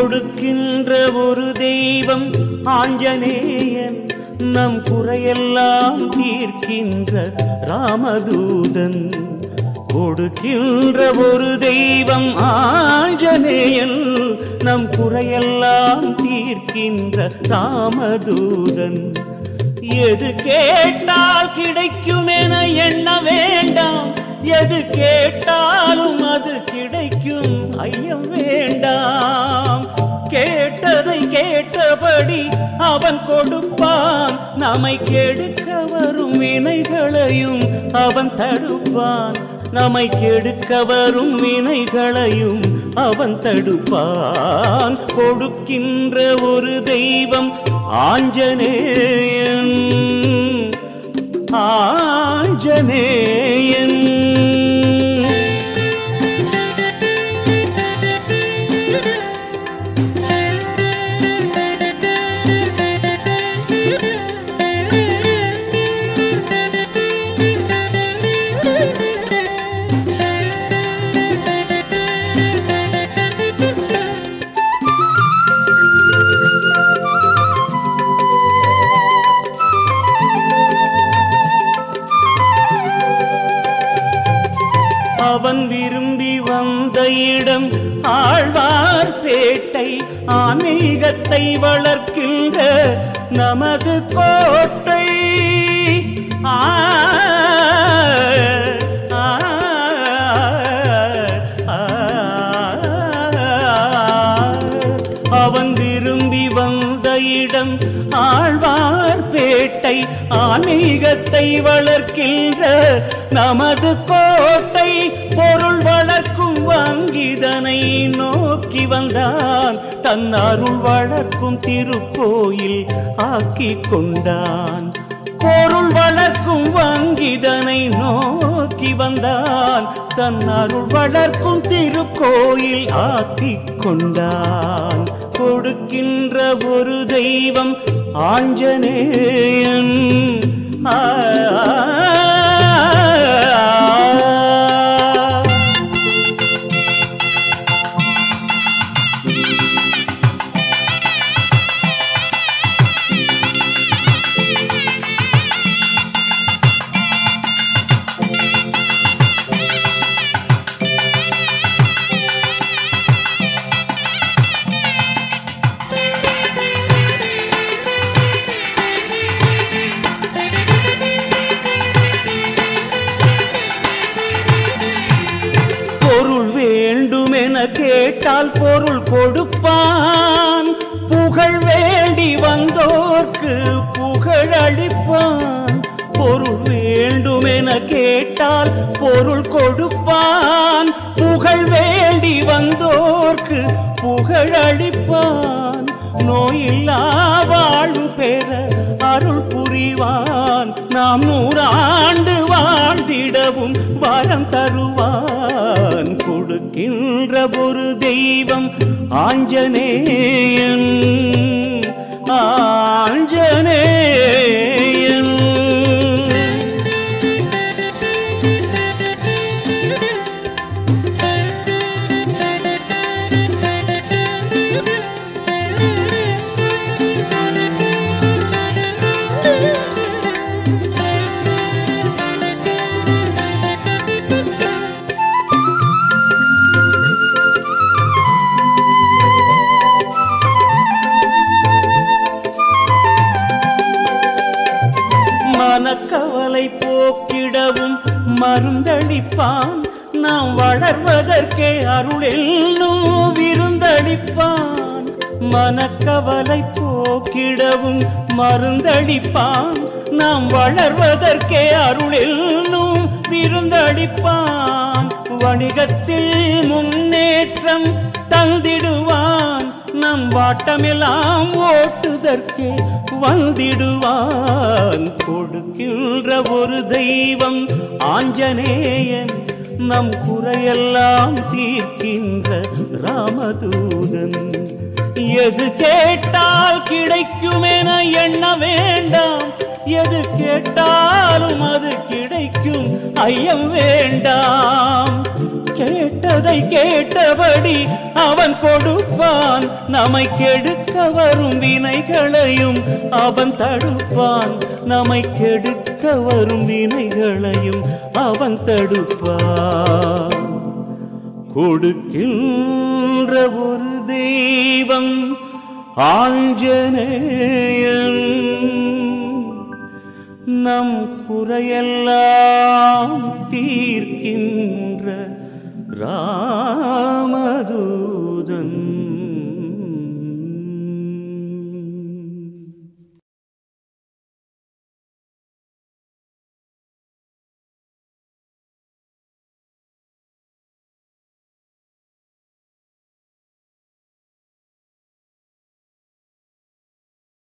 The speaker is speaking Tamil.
கொடுக்கின்ற ஒரு தெய்வம் ஆஞ்சநேயன், நம் குறையெல்லாம் தீர்க்கின்ற ராமதூதன். கொடுக்கின்ற ஒரு தெய்வம் ஆஞ்சநேயன், நம் குறையெல்லாம் தீர்க்கின்ற ராமதூதன். எது கேட்டால் கிடைக்கும் என எண்ண வேண்டாம், எது கேட்டாலும் அது கிடைக்கும் ஐயம் வேண்டாம். கேட்டதை கேட்டபடி அவன் கொடுப்பான், நம்மை கெடுக்க வரும் வினைகளையும் அவன் தடுப்பான். நம்மை கெடுக்க வரும் வினைகளையும் அவன் தடுப்பான். கொடுக்கின்ற ஒரு தெய்வம் ஆஞ்சநேயன், ஆஞ்சநேயன். அவன் விரும்பி வந்த இடம் ஆழ்வார்பேட்டை, ஆன்மீகத்தை வளர்க்கின்ற நமது கோட்டை. அவன் விரும்பி வந்த இடம் ஆழ்வார்பேட்டை, ஆன்மீகத்தை வளர்க்கின்ற நமது கோட்டை. பொருள் வளர்க்கும் வங்கிதனை நோக்கி வந்தான், தன் அருள் வளர்க்கும் திருக்கோயில் ஆக்கி கொண்டான். பொருள் வளர்க்கும் வங்கிதனை நோக்கி வந்தான், தன் அருள் வளர்க்கும் திருக்கோயில் ஆக்கி கொண்டான். கொடுக்கின்ற ஒரு தெய்வம் ஆஞ்சநேயன். கேட்டால் பொருள் கொடுப்பான், புகழ் வேண்டி வந்தோர்க்கு புகழ் அளிப்பான். பொருள் வேண்டுமென கேட்டால் பொருள் கொடுப்பான், புகழ் வேண்டி வந்தோர்க்கு புகழ் அளிப்பான். நோயில்லா வாழ்வு பெற அருள் புரிவான், நாம் 100 ஆண்டு வாழ்ந்திடவும் வரம் தருவான். கொடுக்கின்ற ஒரு தெய்வம் ஆஞ்சநேயன், ஆஞ்சநேயன். மனக்கவலை போக்கிடவும் மருந்தளிப்பான், நாம் வளர்வதற்கே அருளென்னும் விருந்தளிப்பான். மனக்கவலை போக்கிடவும் மருந்தளிப்பான், நாம் வளர்வதற்கே அருளென்னும் விருந்தளிப்பான். வணிகத்தில் முன்னேற்றம் தந்திடுவான், நம் வாட்டமெல்லாம் ஓட்டுதற்கே வந்திடுவான். கொடுக்கின்ற ஒரு தெய்வம் ஆஞ்சநேயன், நம் குறையெல்லாம் தீர்க்கின்ற ராமதூதன். எது கேட்டால் கிடைக்கும் என எண்ண வேண்டாம், எது கேட்டாலும் அது கிடைக்கும், ஐயம் வேண்டாம். கேட்டதை கேட்டபடி அவன் கொடுப்பான், நம்மை கெடுக்க வரும் வினைகளையும் அவன் தடுப்பான், நம்மை கெடுக்க வரும் வினைகளையும் அவன் தடுப்பான். கொடுக்கின்ற ஒரு தெய்வம் ஆஞ்சநேயன், நம் குறையெல்லாம் தீர்க்கின்ற ராமதூதன்.